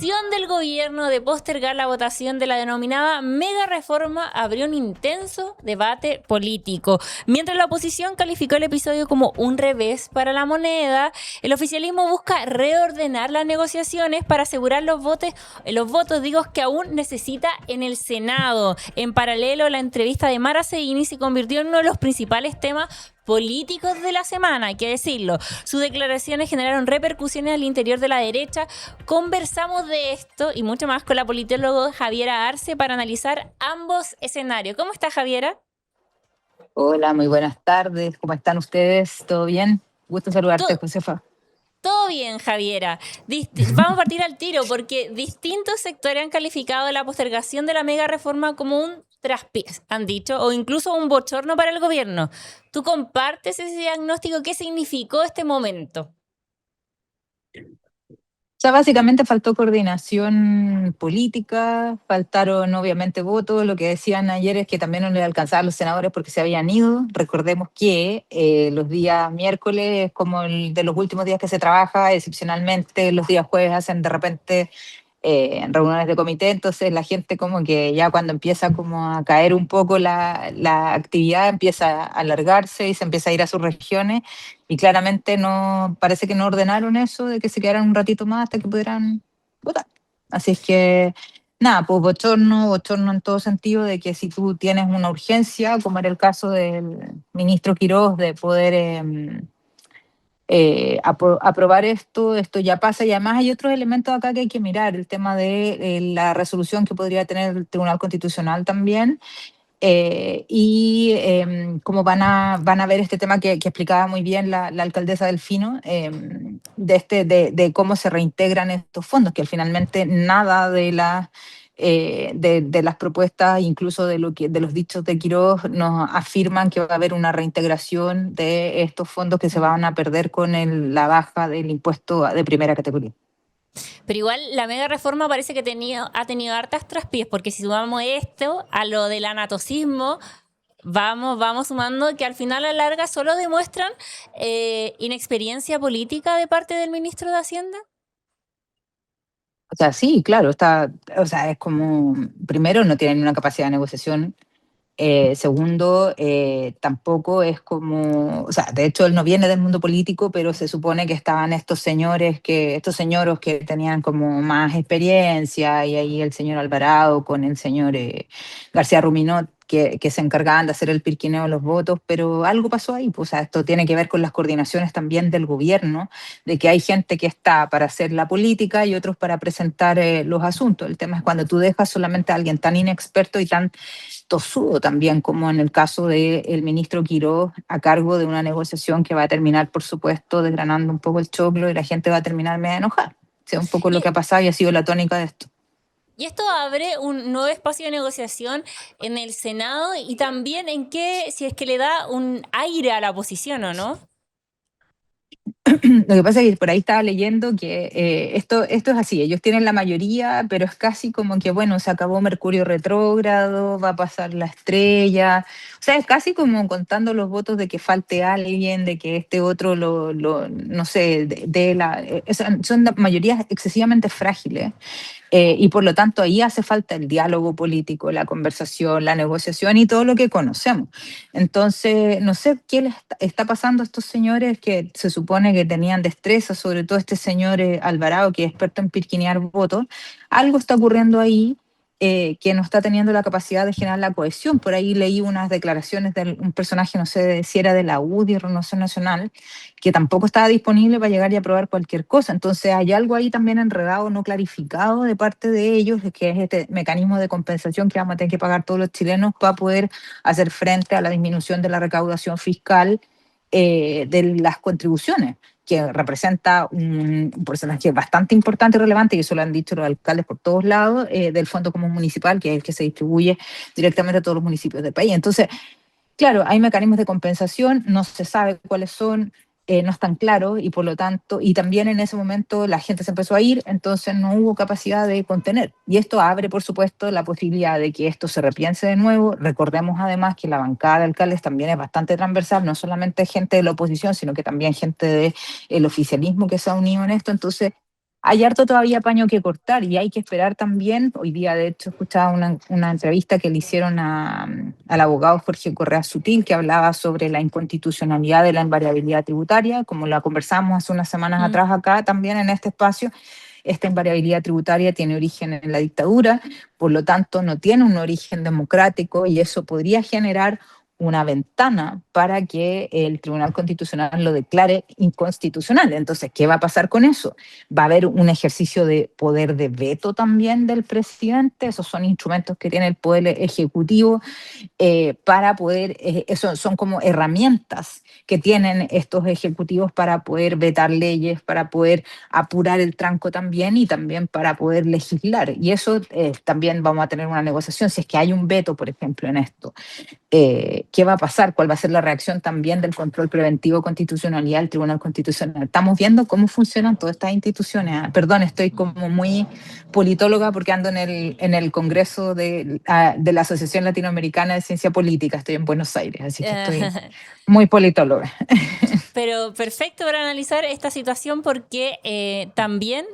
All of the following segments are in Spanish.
decisión del gobierno de postergar la votación de la denominada mega reforma abrió un intenso debate político. Mientras la oposición calificó el episodio como un revés para la moneda, el oficialismo busca reordenar las negociaciones para asegurar los votos que aún necesita en el Senado. En paralelo, la entrevista de Mara Seguini se convirtió en uno de los principales temas políticos de la semana, hay que decirlo. Sus declaraciones generaron repercusiones al interior de la derecha. Conversamos de esto y mucho más con la politóloga Javiera Arce para analizar ambos escenarios. ¿Cómo está, Javiera? Hola, muy buenas tardes. ¿Cómo están ustedes? ¿Todo bien? Gusto saludarte, Todo, Josefa. todo bien, Javiera. Vamos a partir al tiro porque distintos sectores han calificado la postergación de la mega reforma como un traspiés, han dicho, o incluso un bochorno para el gobierno. ¿Tú compartes ese diagnóstico? ¿Qué significó este momento? O sea, básicamente faltó coordinación política, faltaron obviamente votos. Lo que decían ayer es que también no le alcanzaban los senadores porque se habían ido. Recordemos que los días miércoles, como el de los últimos días que se trabaja, excepcionalmente los días jueves hacen de repente reuniones de comité, entonces la gente como que ya cuando empieza como a caer un poco la actividad empieza a alargarse y se empieza a ir a sus regiones y claramente no, parece que no ordenaron eso de que se quedaran un ratito más hasta que pudieran votar. Así es que nada, pues bochorno en todo sentido de que si tú tienes una urgencia, como era el caso del ministro Quirós de poder aprobar esto ya pasa y además hay otros elementos acá que hay que mirar, el tema de la resolución que podría tener el Tribunal Constitucional también cómo van a ver este tema que explicaba muy bien la alcaldesa Delfino, de cómo se reintegran estos fondos, que finalmente nada de las propuestas, incluso de los dichos de Quiroz, nos afirman que va a haber una reintegración de estos fondos que se van a perder con la baja del impuesto de primera categoría. Pero igual la mega reforma parece que ha tenido hartas traspiés, porque si sumamos esto a lo del anatocismo, vamos sumando que al final a la larga solo demuestran inexperiencia política de parte del ministro de Hacienda. O sea, sí, claro, o sea, es como, primero, no tienen una capacidad de negociación. Segundo, tampoco es como, o sea, de hecho él no viene del mundo político, pero se supone que estaban estos señoros que tenían como más experiencia, y ahí el señor Alvarado con el señor García Ruminot, que se encargaban de hacer el pirquineo de los votos, pero algo pasó ahí, pues, o sea, esto tiene que ver con las coordinaciones también del gobierno, de que hay gente que está para hacer la política y otros para presentar los asuntos. El tema es cuando tú dejas solamente a alguien tan inexperto y tan tosudo también, como en el caso del ministro Quirós, a cargo de una negociación que va a terminar, por supuesto, desgranando un poco el choclo y la gente va a terminar medio enojada. O sea, un poco lo que ha Y, pasado y ha sido la tónica de esto. y esto abre un nuevo espacio de negociación en el Senado y también en que, si es que le da un aire a la oposición o no. Lo que pasa es que por ahí estaba leyendo que esto es así, ellos tienen la mayoría, pero es casi como que, bueno, se acabó Mercurio retrógrado, va a pasar la estrella, o sea, es casi como contando los votos de que falte alguien, de que este otro no sé, son mayorías excesivamente frágiles. Y por lo tanto ahí hace falta el diálogo político, la conversación, la negociación y todo lo que conocemos. Entonces, no sé qué les está pasando a estos señores que se supone que tenían destreza, sobre todo este señor Alvarado, que es experto en pirquinear votos. Algo está ocurriendo ahí que no está teniendo la capacidad de generar la cohesión. Por ahí leí unas declaraciones de un personaje, no sé si era de la UDI, Renovación Nacional, que tampoco estaba disponible para llegar y aprobar cualquier cosa. Entonces hay algo ahí también enredado, no clarificado de parte de ellos, que es este mecanismo de compensación que vamos a tener que pagar todos los chilenos para poder hacer frente a la disminución de la recaudación fiscal de las contribuciones, que representa un porcentaje bastante importante y relevante, y eso lo han dicho los alcaldes por todos lados, del Fondo Común Municipal, que es el que se distribuye directamente a todos los municipios del país. Entonces, claro, hay mecanismos de compensación, no se sabe cuáles son, no están claros y por lo tanto, y también en ese momento la gente se empezó a ir, entonces no hubo capacidad de contener. Y esto abre, por supuesto, la posibilidad de que esto se repiense de nuevo. Recordemos además que la bancada de alcaldes también es bastante transversal, no solamente gente de la oposición, sino que también gente del oficialismo que se ha unido en esto. Entonces, hay harto todavía paño que cortar y hay que esperar también. Hoy día, de hecho, escuchaba una entrevista que le hicieron al abogado Jorge Correa Sutil, que hablaba sobre la inconstitucionalidad de la invariabilidad tributaria, como la conversamos hace unas semanas Mm. atrás acá también en este espacio. Esta invariabilidad tributaria tiene origen en la dictadura, por lo tanto no tiene un origen democrático y eso podría generar una ventana para que el Tribunal Constitucional lo declare inconstitucional. Entonces, ¿qué va a pasar con eso? Va a haber un ejercicio de poder de veto también del presidente. Esos son instrumentos que tiene el poder ejecutivo para poder, eso son como herramientas que tienen estos ejecutivos para poder vetar leyes, para poder apurar el tranco también y también para poder legislar. Y eso también vamos a tener una negociación si es que hay un veto, por ejemplo, en esto. ¿Qué va a pasar? ¿Cuál va a ser la reacción también del control preventivo de constitucionalidad del Tribunal Constitucional? Estamos viendo cómo funcionan todas estas instituciones. Perdón, estoy como muy politóloga porque ando en el Congreso de la Asociación Latinoamericana de Ciencia Política, estoy en Buenos Aires, así que estoy muy politóloga. Pero perfecto para analizar esta situación porque también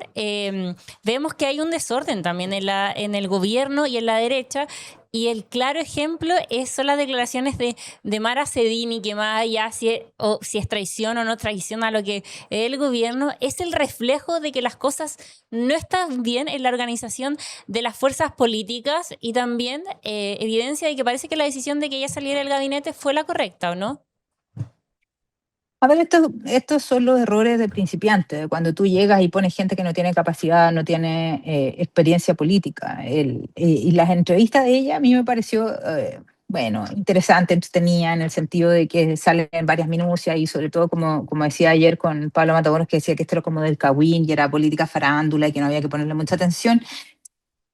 vemos que hay un desorden también en el gobierno y en la derecha. Y el claro ejemplo son las declaraciones de Mara Sedini, que más allá si es traición o no traición a lo que es el gobierno, es el reflejo de que las cosas no están bien en la organización de las fuerzas políticas y también evidencia de que parece que la decisión de que ella saliera del gabinete fue la correcta, ¿o no? A ver, estos son los errores de principiante, cuando tú llegas y pones gente que no tiene capacidad, no tiene experiencia política. Y las entrevistas de ella a mí me pareció, bueno, interesante, entretenida, en el sentido de que salen varias minucias y sobre todo, como decía ayer con Pablo Matamoros, que decía que esto era como del Cagüín y era política farándula y que no había que ponerle mucha atención.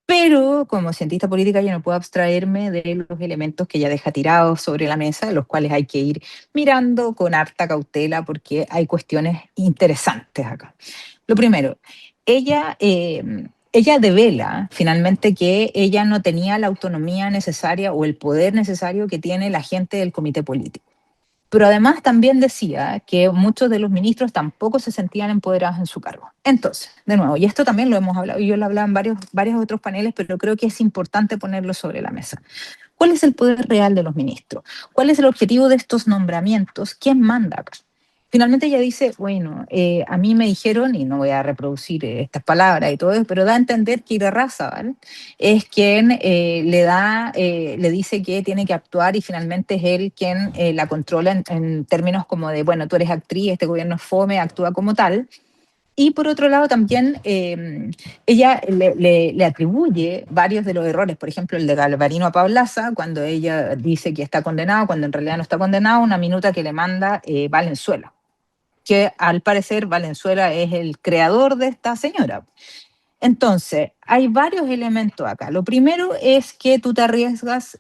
Pero como cientista política yo no puedo abstraerme de los elementos que ella deja tirados sobre la mesa, los cuales hay que ir mirando con harta cautela porque hay cuestiones interesantes acá. Lo primero, ella devela finalmente que ella no tenía la autonomía necesaria o el poder necesario que tiene la gente del comité político. Pero además también decía que muchos de los ministros tampoco se sentían empoderados en su cargo. Entonces, de nuevo, y esto también lo hemos hablado, y yo lo hablaba en varios otros paneles, pero creo que es importante ponerlo sobre la mesa. ¿Cuál es el poder real de los ministros? ¿Cuál es el objetivo de estos nombramientos? ¿Quién manda acá? Finalmente ella dice, bueno, a mí me dijeron, y no voy a reproducir estas palabras y todo eso, pero da a entender que Irarrázaval es quien le dice que tiene que actuar y finalmente es él quien la controla en términos como de, bueno, tú eres actriz, este gobierno es fome, actúa como tal. Y por otro lado también ella le atribuye varios de los errores, por ejemplo el de Galvarino a Paulaza, cuando ella dice que está condenado, cuando en realidad no está condenado, una minuta que le manda Valenzuela, que al parecer Valenzuela es el creador de esta señora. Entonces, hay varios elementos acá. Lo primero es que tú te arriesgas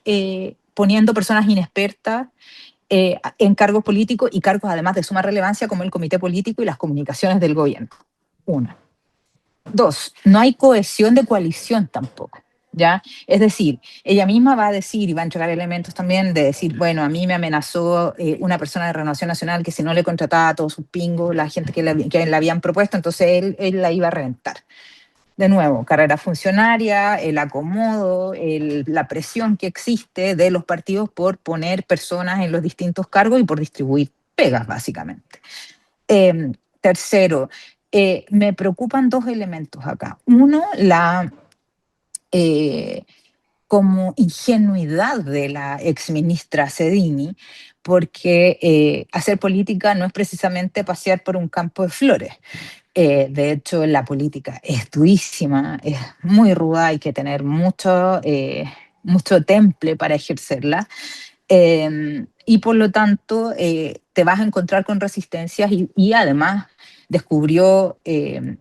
poniendo personas inexpertas en cargos políticos y cargos además de suma relevancia como el comité político y las comunicaciones del gobierno. Una. Dos, no hay cohesión de coalición tampoco. ¿Ya? Es decir, ella misma va a decir y va a entregar elementos también de decir, bueno, a mí me amenazó una persona de Renovación Nacional que si no le contrataba a todos sus pingos, la gente que le habían propuesto, entonces él la iba a reventar. De nuevo, carrera funcionaria, el acomodo, la presión que existe de los partidos por poner personas en los distintos cargos y por distribuir pegas, básicamente. Tercero, me preocupan dos elementos acá. Uno, la como ingenuidad de la exministra Sedini, porque hacer política no es precisamente pasear por un campo de flores. De hecho, la política es durísima, es muy ruda, hay que tener mucho temple para ejercerla. Y por lo tanto, te vas a encontrar con resistencias y además descubrió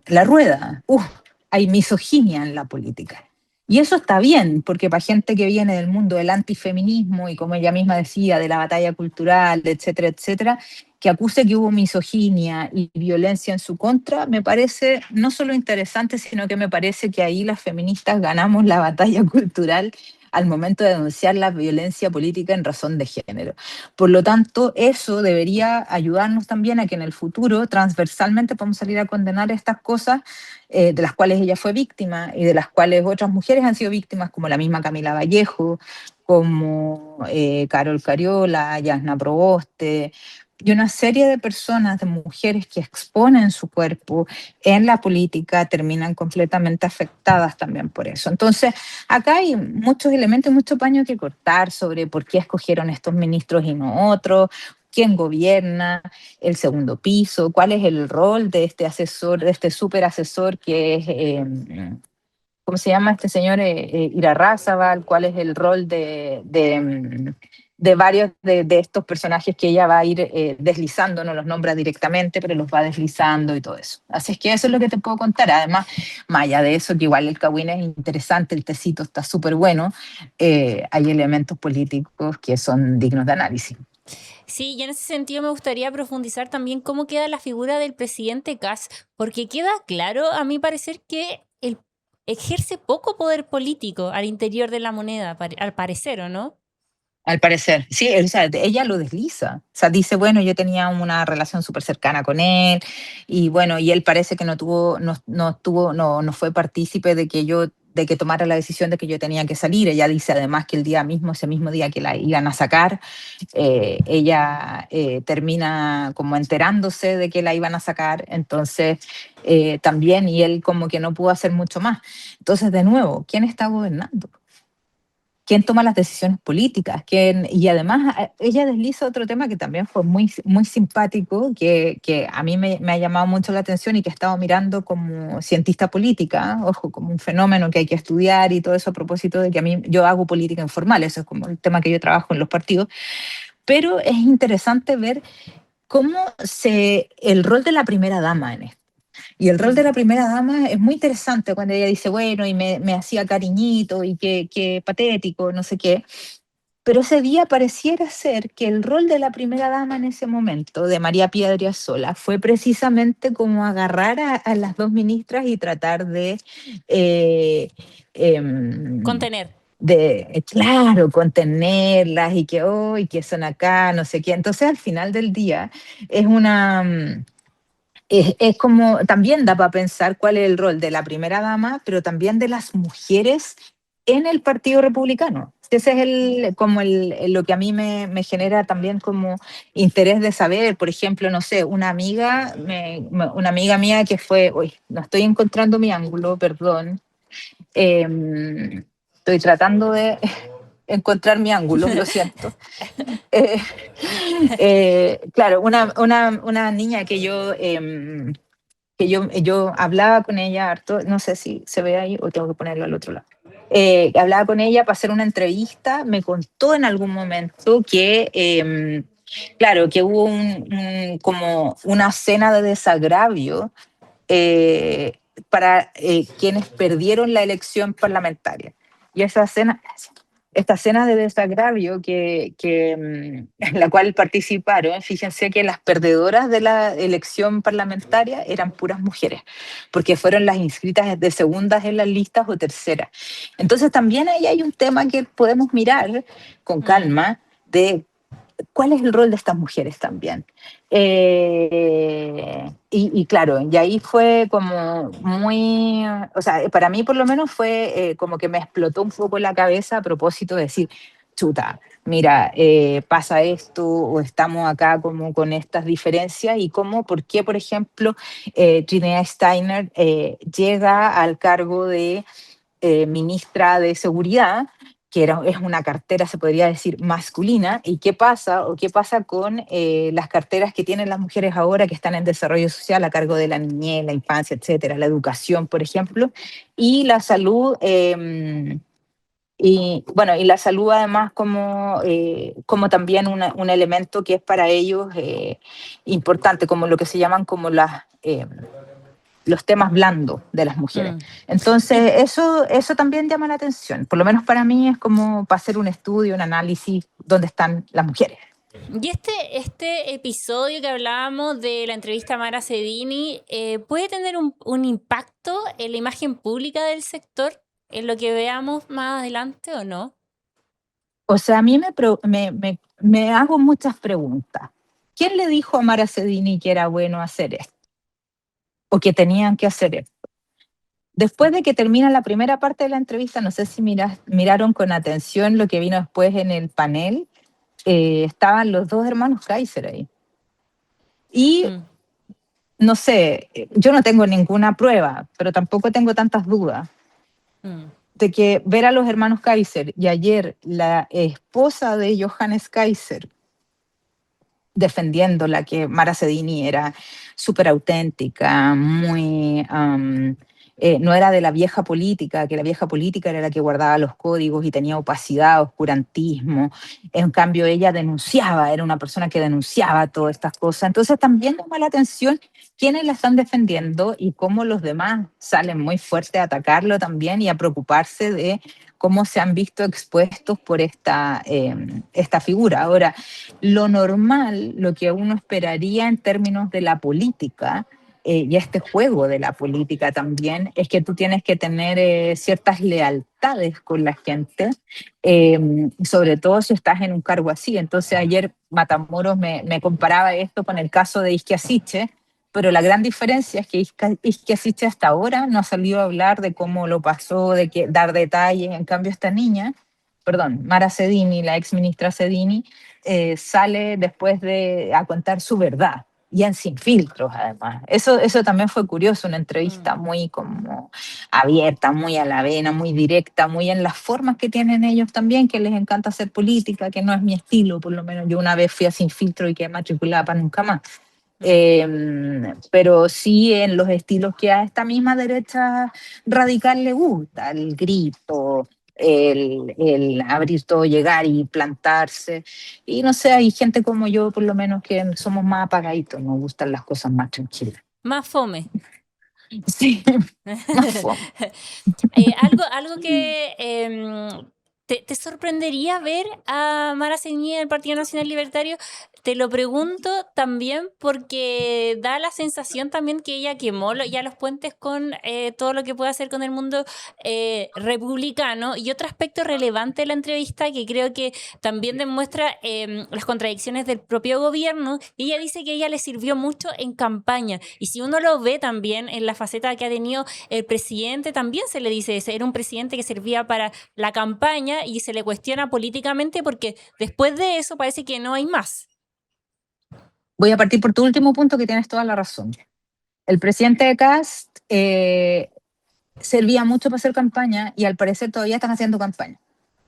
la rueda. Hay misoginia en la política. Y eso está bien, porque para gente que viene del mundo del antifeminismo y como ella misma decía, de la batalla cultural, etcétera, etcétera, que acuse que hubo misoginia y violencia en su contra, me parece no solo interesante, sino que me parece que ahí las feministas ganamos la batalla cultural al momento de denunciar la violencia política en razón de género. Por lo tanto, eso debería ayudarnos también a que en el futuro transversalmente podamos salir a condenar estas cosas de las cuales ella fue víctima y de las cuales otras mujeres han sido víctimas, como la misma Camila Vallejo, como Carol Cariola, Yasna Proboste, y una serie de personas, de mujeres que exponen su cuerpo en la política, terminan completamente afectadas también por eso. Entonces, acá hay muchos elementos, mucho paño que cortar sobre por qué escogieron estos ministros y no otros, quién gobierna, el segundo piso, cuál es el rol de este asesor, de este súper asesor que es ¿cómo se llama este señor? Irarrázaval, cuál es el rol de varios de estos personajes que ella va a ir deslizando, no los nombra directamente, pero los va deslizando y todo eso. Así es que eso es lo que te puedo contar. Además, más allá de eso, que igual el Cagüín es interesante, el tecito está súper bueno, hay elementos políticos que son dignos de análisis. Sí, y en ese sentido me gustaría profundizar también cómo queda la figura del presidente Kast, porque queda claro, a mi parecer, que él ejerce poco poder político al interior de la moneda, al parecer, ¿o no? Al parecer, sí, o sea, ella lo desliza. O sea, dice, bueno, yo tenía una relación súper cercana con él y bueno, y él parece que no fue partícipe de que tomara la decisión de que yo tenía que salir. Ella dice además que el día mismo, ese mismo día que la iban a sacar, ella termina como enterándose de que la iban a sacar, entonces también, y él como que no pudo hacer mucho más. Entonces, de nuevo, ¿quién está gobernando? ¿Quién toma las decisiones políticas? Y además ella desliza otro tema que también fue muy, muy simpático, que a mí me ha llamado mucho la atención y que he estado mirando como cientista política, ojo, como un fenómeno que hay que estudiar y todo eso a propósito de que a mí yo hago política informal, eso es como el tema que yo trabajo en los partidos, pero es interesante ver el rol de la primera dama en esto. Y el rol de la primera dama es muy interesante cuando ella dice, bueno, y me hacía cariñito y qué patético, no sé qué. Pero ese día pareciera ser que el rol de la primera dama en ese momento, de María Piedriasola, fue precisamente como agarrar a las dos ministras y tratar eh, em, Contener. claro, contenerlas y que hoy, que son acá, no sé qué. Entonces, al final del día, es una, es como, también da para pensar cuál es el rol de la primera dama, pero también de las mujeres en el Partido Republicano. Ese es lo que a mí me genera también como interés de saber. Por ejemplo, no sé, una amiga mía que fue, uy, no estoy encontrando mi ángulo, perdón. Estoy tratando de encontrar mi ángulo, lo siento. Eh, claro, una niña que yo hablaba con ella harto, no sé si se ve ahí o tengo que ponerlo al otro lado. Hablaba con ella para hacer una entrevista, me contó en algún momento que, claro, que hubo como una cena de desagravio eh, para quienes perdieron la elección parlamentaria. Y esta cena de desagravio en la cual participaron, fíjense que las perdedoras de la elección parlamentaria eran puras mujeres, porque fueron las inscritas de segundas en las listas o terceras. Entonces también ahí hay un tema que podemos mirar con calma de cuál es el rol de estas mujeres también. Y claro, y ahí fue como muy, o sea, para mí por lo menos fue como que me explotó un poco la cabeza a propósito de decir, chuta, mira, pasa esto o estamos acá como con estas diferencias y cómo, por qué, por ejemplo, Trinidad Steiner llega al cargo de ministra de Seguridad, es una cartera, se podría decir, masculina, y qué pasa o qué pasa con las carteras que tienen las mujeres ahora que están en desarrollo social a cargo de la niñez, la infancia, etcétera, la educación, por ejemplo, y la salud. Y bueno, y la salud además como también un elemento que es para ellos importante, como lo que se llaman como los temas blandos de las mujeres. Mm. Y, Entonces, eso también llama la atención. Por lo menos para mí es como para hacer un estudio, un análisis, dónde están las mujeres. y este episodio que hablábamos de la entrevista a Mara Sedini, ¿puede tener un impacto en la imagen pública del sector, en lo que veamos más adelante o no? O sea, a mí me hago muchas preguntas. ¿Quién le dijo a Mara Sedini que era bueno hacer esto? ¿O que tenían que hacer esto? Después de que termina la primera parte de la entrevista, no sé si miraron con atención lo que vino después en el panel, estaban los dos hermanos Kaiser ahí. Y Mm, no sé, yo no tengo ninguna prueba, pero tampoco tengo tantas dudas mm, de que ver a los hermanos Kaiser y ayer la esposa de Johannes Kaiser defendiéndola, que Mara Sedini era súper auténtica, muy... no era de la vieja política, que la vieja política era la que guardaba los códigos y tenía opacidad, oscurantismo. En cambio, ella denunciaba, era una persona que denunciaba todas estas cosas. Entonces también llama la atención quiénes la están defendiendo y cómo los demás salen muy fuerte a atacarlo también y a preocuparse de cómo se han visto expuestos por esta figura. Ahora, lo normal, lo que uno esperaría en términos de la política, y este juego de la política también, es que tú tienes que tener ciertas lealtades con la gente, sobre todo si estás en un cargo así. Entonces ayer Matamoros me comparaba esto con el caso de Isquia Siche, pero la gran diferencia es que Isquia Siche hasta ahora no ha salido a hablar de cómo lo pasó, dar detalles. En cambio, esta niña, perdón, Mara Sedini, la ex ministra Sedini, sale después a contar su verdad, y en sin filtros además. Eso también fue curioso, una entrevista mm. muy como abierta, muy a la vena, muy directa, muy en las formas que tienen ellos también, que les encanta hacer política, que no es mi estilo, por lo menos yo una vez fui a Sin Filtro y quedé matriculada para nunca más. Mm. Pero sí en los estilos que a esta misma derecha radical le gusta, el grito, el abrir todo, llegar y plantarse. Y no sé, hay gente como yo, por lo menos, que somos más apagaditos, nos gustan las cosas más tranquilas. Más fome. Sí, más fome. Algo que te sorprendería ver a Mara Ceñida del Partido Nacional Libertario. Te lo pregunto también porque da la sensación también que ella quemó ya los puentes con todo lo que puede hacer con el mundo republicano. Y otro aspecto relevante de la entrevista que creo que también demuestra las contradicciones del propio gobierno. Y ella dice que ella le sirvió mucho en campaña. Y si uno lo ve también en la faceta que ha tenido el presidente, también se le dice eso, era un presidente que servía para la campaña y se le cuestiona políticamente porque después de eso parece que no hay más. Voy a partir por tu último punto, que tienes toda la razón. El presidente de Cast servía mucho para hacer campaña y al parecer todavía están haciendo campaña.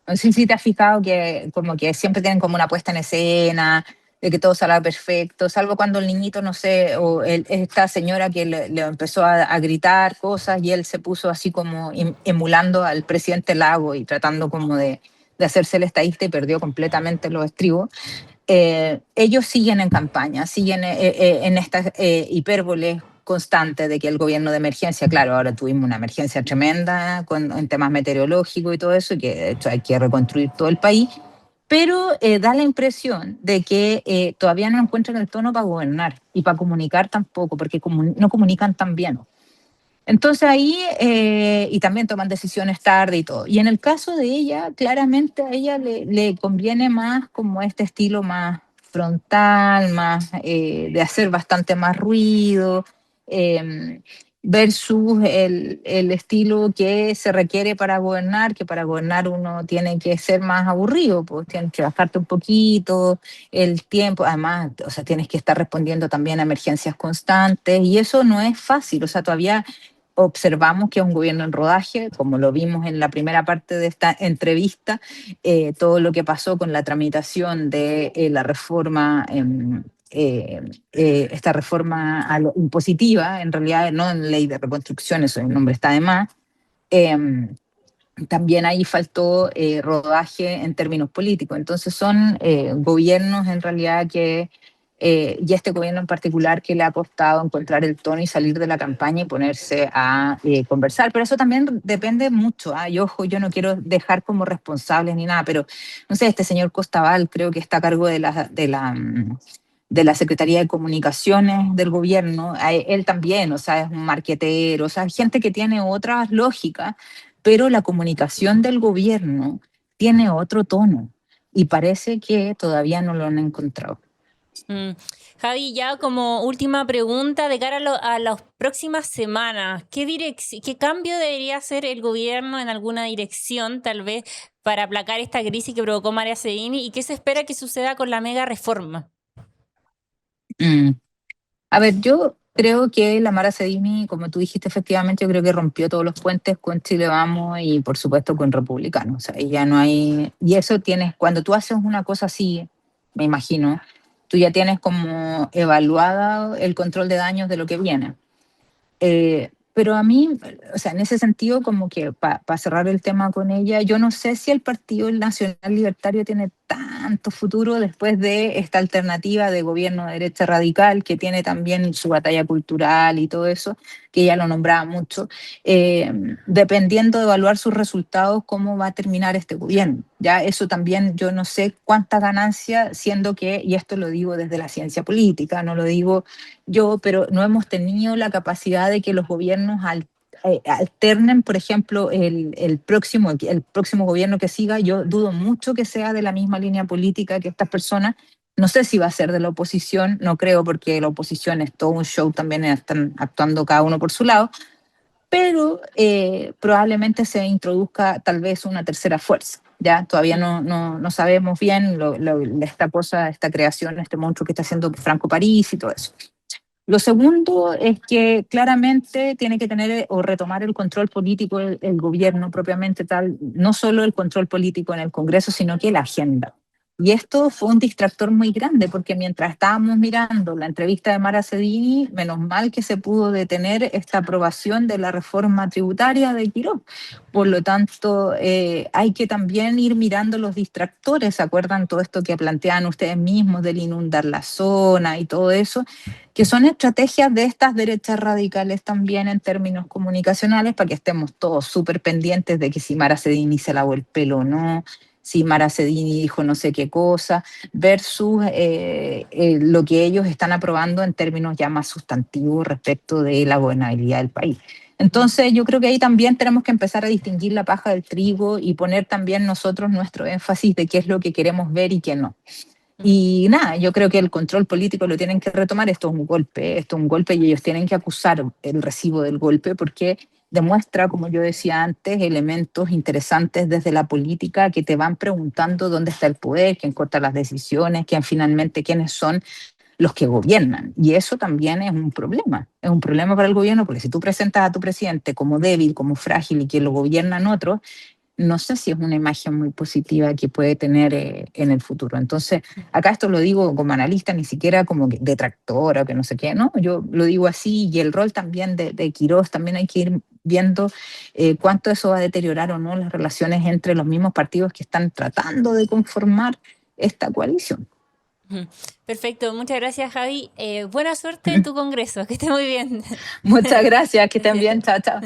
No sé si te has fijado que como que siempre tienen como una puesta en escena, de que todo salga perfecto, salvo cuando el niñito, no sé, o esta señora que le empezó a gritar cosas y él se puso así como emulando al presidente Lago y tratando como de hacerse el estadista y perdió completamente los estribos. Ellos siguen en campaña, siguen en esta hipérbole constante de que el gobierno de emergencia, claro, ahora tuvimos una emergencia tremenda en temas meteorológicos y todo eso, y que de hecho hay que reconstruir todo el país, pero da la impresión de que todavía no encuentran el tono para gobernar y para comunicar tampoco, porque no comunican tan bien. Entonces ahí, y también toman decisiones tarde y todo. Y en el caso de ella, claramente a ella le conviene más como este estilo más frontal, más de hacer bastante más ruido, eh, versus el estilo que se requiere para gobernar, que para gobernar uno tiene que ser más aburrido, pues tienes que bajarte un poquito el tiempo, además, o sea, tienes que estar respondiendo también a emergencias constantes y eso no es fácil, o sea, todavía observamos que es un gobierno en rodaje, como lo vimos en la primera parte de esta entrevista, todo lo que pasó con la tramitación de la reforma, esta reforma impositiva, en realidad no en ley de reconstrucción, eso el nombre está de más. Eh, También ahí faltó rodaje en términos políticos. Entonces son gobiernos en realidad y este gobierno en particular que le ha costado encontrar el tono y salir de la campaña y ponerse a conversar. Pero eso también depende mucho. Y ojo, yo no quiero dejar como responsables ni nada, pero no sé, este señor Costaval creo que está a cargo de la Secretaría de Comunicaciones del gobierno, él también, o sea, es un marquetero, o sea, gente que tiene otras lógicas, pero la comunicación del gobierno tiene otro tono. y parece que todavía no lo han encontrado. Mm. Javi, ya como última pregunta, de cara a las próximas semanas, ¿qué cambio debería hacer el gobierno en alguna dirección, tal vez, para aplacar esta crisis que provocó María Sedini? ¿Y qué se espera que suceda con la mega reforma? Mm. A ver, yo creo que la Mara Sedimi, como tú dijiste, efectivamente, yo creo que rompió todos los puentes con Chile Vamos y por supuesto con Republicanos. O sea, y ya no hay. Y eso tienes, cuando tú haces una cosa así, me imagino, tú ya tienes como evaluada el control de daños de lo que viene. Pero a mí, o sea, en ese sentido, como que para cerrar el tema con ella, yo no sé si el Partido Nacional Libertario tiene tanto futuro después de esta alternativa de gobierno de derecha radical, que tiene también su batalla cultural y todo eso, que ella lo nombraba mucho, dependiendo de evaluar sus resultados, cómo va a terminar este gobierno. Ya eso también yo no sé cuánta ganancia, siendo que, y esto lo digo desde la ciencia política, no lo digo yo, pero no hemos tenido la capacidad de que los gobiernos alternen, por ejemplo, el próximo gobierno que siga. Yo dudo mucho que sea de la misma línea política que estas personas. No sé si va a ser de la oposición, no creo, porque la oposición es todo un show, también están actuando cada uno por su lado, pero probablemente se introduzca tal vez una tercera fuerza. Ya todavía no sabemos bien esta cosa, esta creación, este monstruo que está haciendo Franco París y todo eso. Lo segundo es que claramente tiene que tener o retomar el control político el gobierno propiamente tal, no solo el control político en el Congreso, sino que la agenda. Y esto fue un distractor muy grande, porque mientras estábamos mirando la entrevista de Mara Sedini, menos mal que se pudo detener esta aprobación de la reforma tributaria de Quirós. Por lo tanto, hay que también ir mirando los distractores. ¿Se acuerdan todo esto que planteaban ustedes mismos del inundar la zona y todo eso? Que son estrategias de estas derechas radicales también en términos comunicacionales, para que estemos todos súper pendientes de que si Mara Sedini se lavó el pelo o no, si Mara Sedini dijo no sé qué cosa, versus lo que ellos están aprobando en términos ya más sustantivos respecto de la gobernabilidad del país. Entonces yo creo que ahí también tenemos que empezar a distinguir la paja del trigo y poner también nosotros nuestro énfasis de qué es lo que queremos ver y qué no. Y nada, yo creo que el control político lo tienen que retomar. Esto es un golpe y ellos tienen que acusar el recibo del golpe, porque demuestra, como yo decía antes, elementos interesantes desde la política que te van preguntando dónde está el poder, quién corta las decisiones, quién finalmente, quiénes son los que gobiernan. Y eso también es un problema para el gobierno, porque si tú presentas a tu presidente como débil, como frágil y que lo gobiernan otros, no sé si es una imagen muy positiva que puede tener en el futuro. Entonces, acá esto lo digo como analista, ni siquiera como detractora o que no sé qué, ¿no? Yo lo digo así, y el rol también de Quirós, también hay que ir viendo cuánto eso va a deteriorar o no las relaciones entre los mismos partidos que están tratando de conformar esta coalición. Ujú. Perfecto, muchas gracias, Javi. Buena suerte en tu congreso, que esté muy bien. Muchas gracias, que estén bien, chao, chao.